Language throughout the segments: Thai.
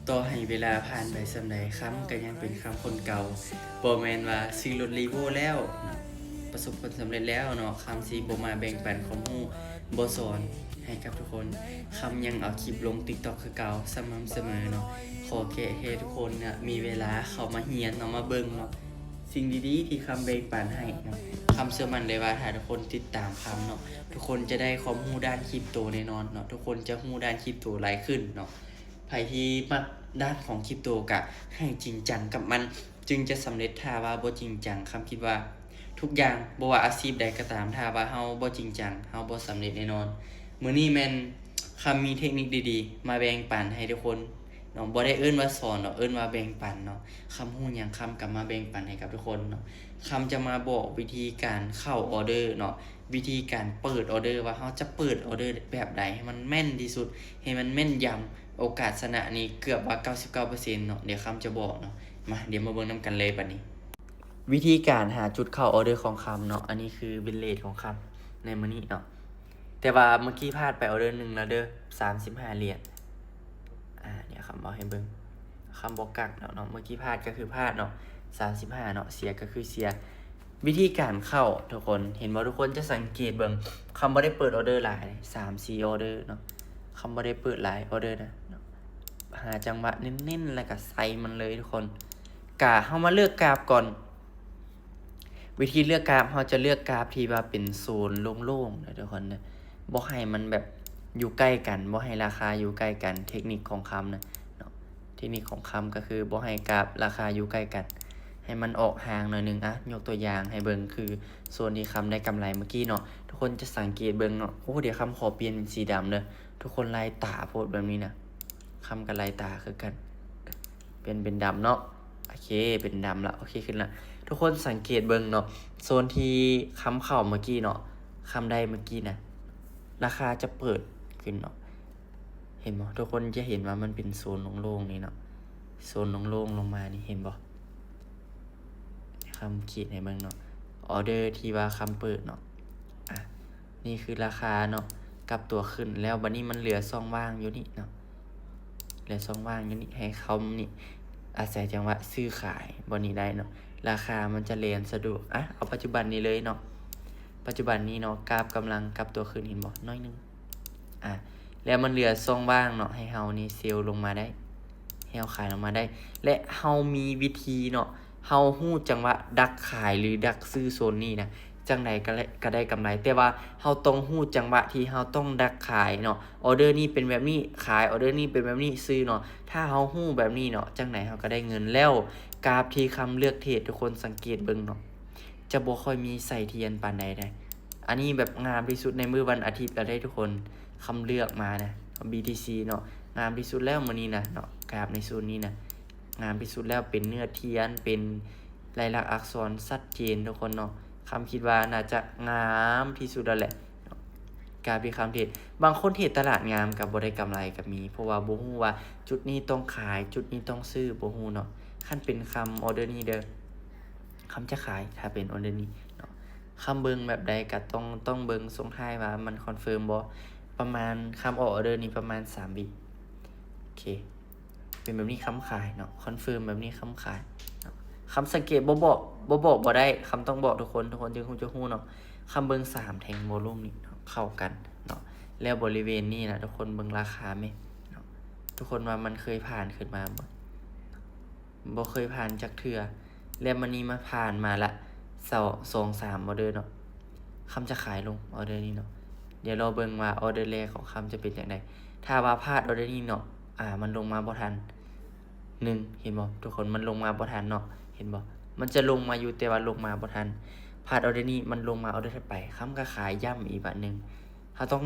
ต่อให้เวลาผ่านไปส่ำใดคำก็ยังเป็นคำคนเก่าบ่แม่นว่าซื้อรถ Revo แล้วเนาะประสบผลสำเร็จแล้วเนาะคำสิบ่มาแบ่งปันความรู้บ่สอนให้กับทุกคนคำยังเอาคลิปลง TikTok คือเก่าสม่ำเสมอเนาะขอแค่ให้ทุกคนเนี่ยมีเวลาเข้ามาเรียนเนาะมาเบิ่งเนาะสิ่งดีๆที่คำแบ่งปันให้เนาะคำเชื่อมั่นเลยว่าถ้าทุกคนติดตามคำเนาะทุกคนจะได้ความรู้ด้านคริปโตแน่นอนเนาะทุกคนจะรู้ด้านคริปโตหลายขึ้นเนาะ ไผที่มักด้านของคริปโตกะให้จริงจังกับมันจึงจะสำเร็จถ้าว่าบ่จริงจังคำคิดว่าทุกอย่างบ่ว่าอาชีพใดก็ตามถ้าว่าเฮาบ่จริงจังเฮาบ่สำเร็จแน่นอนมื้อนี้แม่นคำมีเทคนิคดีๆมาแบ่งปันให้ทุกคนเนาะบ่ได้เอิ้นว่าสอนเนาะเอิ้นว่าแบ่งปันเนาะคำรู้หยังคำก็มาแบ่งปันให้กับทุกคนเนาะคำจะมาบอกวิธีการเข้าออเดอร์เนาะวิธีการเปิดออเดอร์ว่าเฮาจะเปิดออเดอร์แบบใดให้มันแม่นที่สุดให้มันแม่นยำ โอกาสชนะนี่เกือบว่า 99% เนาะเดี๋ยวคำจะบอกเนาะมาเดี๋ยวมาเบิ่งนำกันเลยบัดนี้ วิธีการหาจุดเข้าออเดอร์ของคำเนาะอันนี้คือบิลเลทของคำในมื้อนี้เนาะแต่ว่าเมื่อกี้พลาดไปออเดอร์หนึงแล้วเด้อ35เหรียญเดี๋ยวคำบอกให้เบิ่งคำบอกกักเนาะเมื่อกี้พลาดก็คือพลาดเนาะ35เนาะเสียก็คือเสียวิธีการเข้าทุกคนเห็นบ่ทุกคนจะสังเกตเบิ่งคำบ่ได้เปิดออเดอร์หลาย3-4ออเดอร์เนาะคำบ่ได้เปิดหลายออเดอร์นะ หาจังหวะเน้นๆแล้วก็ใส่มันเลยทุกคนเฮามาเลือกกราฟก่อนวิธีเลือกกราฟเฮาจะเลือกกราฟที่ว่าเป็นโซนโล่งๆนะทุกคนนะบ่ให้มันแบบอยู่ใกล้กันบ่ให้ราคาอยู่ใกล้กันเทคนิคของคำนะเนาะเทคนิคของคำก็คือบ่ให้กราฟราคาอยู่ใกล้กันให้มันออกห่างหน่อยนึงยกตัวอย่างให้เบิ่งคือโซนที่คำได้กำไรเมื่อกี้เนาะทุกคนจะสังเกตเบิ่งเนาะโอ้เดี๋ยวคำขอเปลี่ยนเป็นสีดำเด้อทุกคนลายตาโพดแบบนี้นะ คำกับลายตาคือกันเป็นดำเนาะโอเคเป็นดำละโอเคขึ้นละทุกคนสังเกตเบิ่งเนาะโซนที่คำเข้าเมื่อกี้เนาะคำได้เมื่อกี้นะราคาจะเปิดขึ้นเนาะเห็นบ่ทุกคนจะเห็นว่ามันเป็นโซนโล่งๆนี่เนาะโซนโล่งๆลงมานี่เห็นบ่คำขีดให้เบิ่งเนาะออเดอร์ที่ว่าคำเปิดเนาะนี่คือราคาเนาะกับตัวขึ้นแล้วบัดนี้มันเหลือช่องว่างอยู่นี่เนาะ และช่องว่างอยู่นี่ให้เขานี่อาศัยจังหวะซื้อขายบนนี้ได้เนาะราคามันจะเรียนสะดวกเอาปัจจุบันนี้เลยเนาะปัจจุบันนี้เนาะกราฟกำลังกลับตัวขึ้นเห็นบ่น้อยนึงแล้วมันเหลือช่องว่างเนาะให้เฮานี่เซลล์ลงมาได้ให้เฮาขายลงมาได้และเฮามีวิธีเนาะเฮาฮู้จังหวะดักขายหรือดักซื้อโซนนี้นะจังไดก็ได้กำไรแต่ว่าเฮาต้องฮู้จังหวะที่เฮาต้องดักขายเนาะออเดอร์นี้เป็นแบบนี้ขายออเดอร์นี้เป็นแบบนี้ซื้อเนาะถ้าเฮาฮู้แบบนี้เนาะจังไดเฮาก็ได้เงินแล้วกราฟที่คำเลือกเทรดทุกคนสังเกตเบิ่งเนาะจะบ่ค่อยมีใส่เทียนปานใดได้อันนี้แบบงามที่สุดในมื้อวันอาทิตย์แล้วได้ทุกคนคำเลือกมานะ BTC เนาะงามที่สุดแล้วมื้อนี้นะเนาะกราฟในโซนนี้นะงามที่สุดแล้วเป็นเนื้อเทียนเป็นลายลักษณ์อักษรชัดเจนทุกคนเนาะคำคิดว่าน่าจะงามที่สุดแล้วแหละกราฟที่คำเทรดบางคนเทรดตลาดงามกับบ่ได้กำไรก็มีเพราะว่าบ่ฮู้ว่าจุดนี้ต้องขายจุดนี้ต้องซื้อบ่ฮู้เนาะคันเป็นคำออเดอร์นี้เด้อคำจะขายถ้าเป็นออเดอร์นี้เนาะคำเบิ่งแบบใดก็ต้องเบิ่งส่งท้ายว่ามันคอนเฟิร์มบ่ประมาณคำออเดอร์นี้ประมาณ3วิโอเคเป็นแบบนี้คำขายเนาะคอนเฟิร์มแบบนี้คำขายคำสังเกตบ่ได้คำต้องบอกทุกคนจึงคงจะฮู้เนาะคำเบิ่ง3แท่งโวลุ่มนี่เนาะเข้ากันเนาะแล้วบริเวณนี้นะทุกคนเบิ่งราคาไหมเนาะทุกคนว่ามันเคยผ่านขึ้นมาบ่เคยผ่านจักเทื่อแล้วมันนี้มาผ่านมาละ2-3ออเดอร์เนาะคำจะขายลงออเดอร์นี้เนาะเดี๋ยวเราเบิ่งว่าออเดอร์แรกของคำจะเป็นจังไดถ้าว่าพลาดออเดอร์นี้เนาะมันลงมาบ่ทัน1เห็นบ่ทุกคนมันลงมาบ่ทันเนาะเห็นบ่มันจะลงมาอยู่แต่ว่าลงมาบ่ทันพลาดออเดอร์นี้มันลงมาออเดอร์ถัดไปคำก็ขายย่ำอีกบัดนึงเฮาต้อง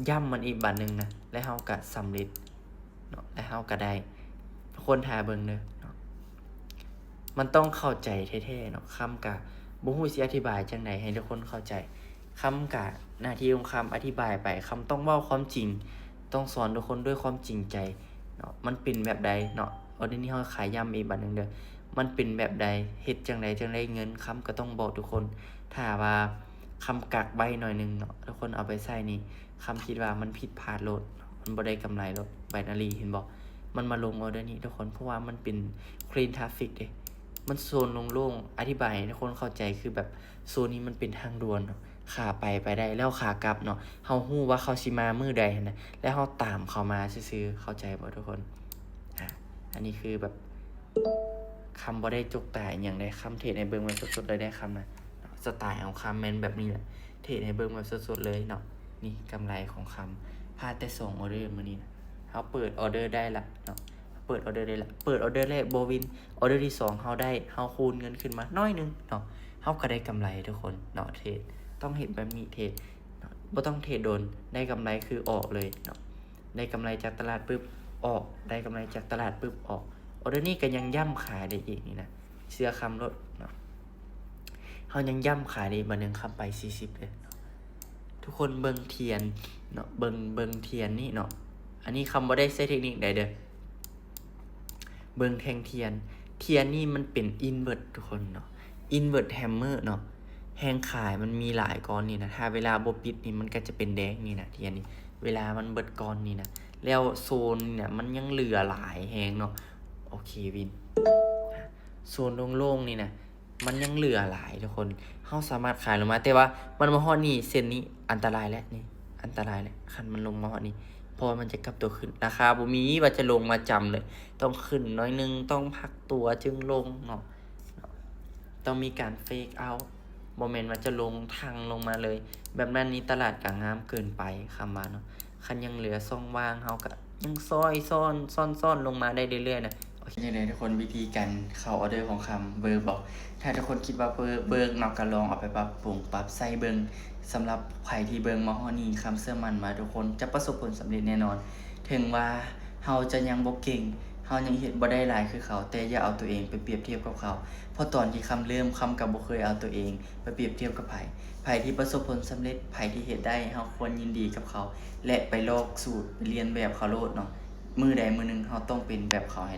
ย่ำมันอีกบัดนึงนะและเฮาก็สำเร็จเนาะและเฮาก็ได้ทุกคนท่าเบิ่งเด้อเนาะมันต้องเข้าใจแท้ๆเนาะคำก็บ่ฮู้สิอธิบายจังไดให้ทุกคนเข้าใจคำก็หน้าที่ของคำอธิบายไปคำต้องเว้าความจริงต้องสอนทุกคนด้วยความจริงใจเนาะมันเป็นแบบใดเนาะออเดอร์นี้เฮาขายย่ำอีกบัดนึงเด้อมันเป็นแบบใดเฮ็ดจังไดจังได้เงินคำก็ต้องบอกทุกคนถ้าว่าคำกักใบหน่อยนึงเนาะทุกคนเอาไปใส่นี่คำคิดว่ามันผิดพลาดโลดมันบ่ได้กำไรโลดไบนารีเห็นบ่ มันมาลงออเดอร์นี้ทุกคนเพราะว่ามันเป็น clean traffic เด้มันโซนโล่งๆอธิบายให้ทุกคนเข้าใจคือแบบโซนนี้มันเป็นทางด่วนเนาะขาไปได้แล้วขากลับเนาะเฮาฮู้ว่าเขาสิมามื้อใดหั้นน่ะแล้วเฮาตามเขามาซื่อๆเข้าใจบ่ทุกคนอันนี้คือแบบคำบ่ได้จกตายอหย่างใดคำเทศให้เบิ่งแบบสดๆเลยได้คำนะสไตล์ของคำแม่นแบบนี้แหละเทศให้เบิ่งแบบสดๆเลยเนาะนี่กำไรของคำพลาดแต่2ออเดอร์มื้อนี้นะเฮาเปิดออเดอร์ได้ละเนาะเปิดออเดอร์ได้ละเปิดออเดอร์แรกบ่วินออเดอร์ที่2เฮาได้เฮาคูณเงินขึ้นมาน้อยนึงเนาะเฮาก็ได้กำไรทุกคนเนาะเทรดต้องเฮ็ดแบบนี้เทรดเนาะบ่ต้องเทรดโดนได้กำไรคือออกเลยเนาะได้กำไรจากตลาดปึ๊บออกได้กำไรจากตลาดปึ๊บออกออเดอร์นี้ก็ยังย่ำขายได้อีกนี่นะเสื้อคำรถเนาะเฮายังย่ำขายได้บัดนึงคำไป40เลยเนาะทุกคนเบิ่งเทียนเนาะเบิ่งเทียนนี่เนาะอันนี้คำบ่ได้ใช้เทคนิคใดเด้อเบิ่งแทงเทียนนี่มันเป็นอินเวิร์ตทุกคนเนาะอินเวิร์ตแฮมเมอร์เนาะแฮงขายมันมีหลายก้อนนี่นะถ้าเวลาบ่ปิดนี่มันก็จะเป็นแดงนี่นะเทียนนี่เวลามันเบิดก้อนนี่นะแล้วโซนเนี่ยมันยังเหลือหลายแฮงเนาะโอเควินโซนโล่งๆนี่นะมันยังเหลือหลายทุกคนเฮาสามารถขายลงมาแต่ว่ามันมาฮอดนี่เส้นนี้อันตรายแล้วนี่อันตรายแล้วคันมันลงมาฮอดนี่เพราะว่ามันจะกลับตัวขึ้นราคาบ่มีว่าจะลงมาจำเลย ต้องขึ้นน้อยนึงต้องพักตัวจึงลงเนาะต้องมีการเฟกเอาโมเมนต์ว่าจะลงทางลงมาเลย แบบนั้นนี้ตลาดก็งามเกินไปคำว่าเนาะคันยังเหลือซ่องว่างเฮาก็ยังซ่อนลงมาได้เรื่อยๆนะโอเคยังไงทุกคนวิธีการเข้าออเดอร์ของคำเบอร์บอกถ้าทุกคนคิดว่าเบอร์นอกก็ลองเอาไปปรับปรุงปรับใส่เบิงสำหรับใครที่เบิงมาฮอดนี้คำเสื้อมันมาทุกคนจะประสบผลสำเร็จแน่นอน ถึงว่าเฮาจะยังบ่เก่งเฮายังเฮ็ดบ่ได้หลายคือเขาแต่อย่าเอาตัวเองไปเปรียบเทียบกับเขาเพราะตอนที่คำเริ่มคำก็บ่เคยเอาตัวเองไปเปรียบเทียบกับไผที่ประสบผลสำเร็จไผที่เฮ็ดได้เฮาควรยินดีกับเขาและไปลอกสูตรไปเรียนแบบเขาโลดเนาะมื้อใดมื้อหนึ่งเฮาต้องเป็นแบบเขาให้